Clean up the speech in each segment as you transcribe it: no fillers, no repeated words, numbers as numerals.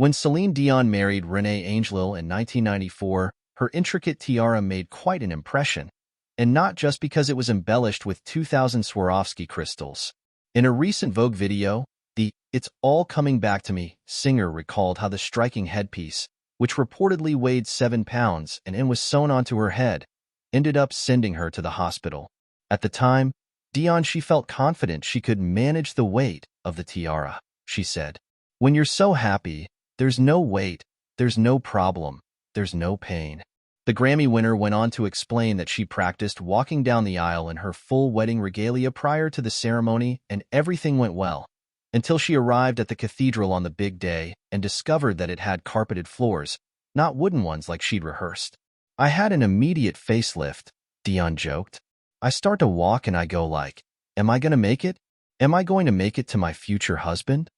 When Celine Dion married Renee Angelil in 1994, her intricate tiara made quite an impression, and not just because it was embellished with 2,000 Swarovski crystals. In a recent Vogue video, the "It's All Coming Back to Me" singer recalled how the striking headpiece, which reportedly weighed 7 pounds and was sewn onto her head, ended up sending her to the hospital. At the time, she felt confident she could manage the weight of the tiara, she said. "When you're so happy, there's no weight, there's no problem, there's no pain." The Grammy winner went on to explain that she practiced walking down the aisle in her full wedding regalia prior to the ceremony and everything went well, until she arrived at the cathedral on the big day and discovered that it had carpeted floors, not wooden ones like she'd rehearsed. "I had an immediate facelift," Dion joked. "I start to walk and I go like, am I going to make it? Am I going to make it to my future husband?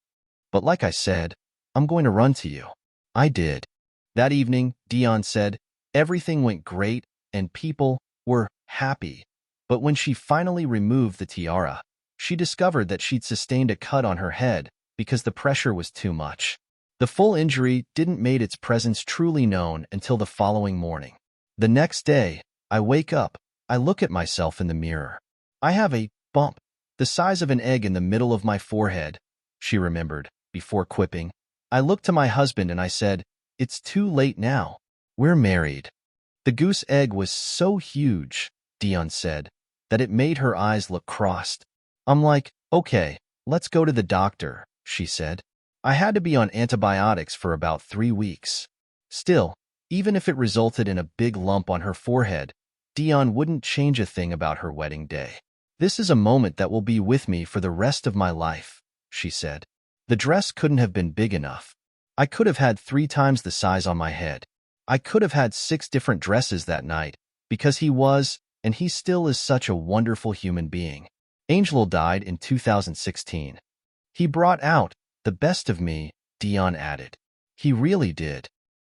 But like I said, I'm going to run to you." I did. That evening, Dion said, everything went great and people were happy. But when she finally removed the tiara, she discovered that she'd sustained a cut on her head because the pressure was too much. The full injury didn't make its presence truly known until the following morning. "The next day, I wake up, I look at myself in the mirror. I have a bump, the size of an egg in the middle of my forehead," she remembered, before quipping. "I looked to my husband and I said, it's too late now. We're married." The goose egg was so huge, Dion said, that it made her eyes look crossed. "I'm like, okay, let's go to the doctor," she said. "I had to be on antibiotics for about 3 weeks. Still, even if it resulted in a big lump on her forehead, Dion wouldn't change a thing about her wedding day. "This is a moment that will be with me for the rest of my life," she said. "The dress couldn't have been big enough. I could have had 3 times the size on my head. I could have had 6 different dresses that night, because he was, and he still is such a wonderful human being." Angelil died in 2016. "He brought out the best of me," Dion added. "He really did."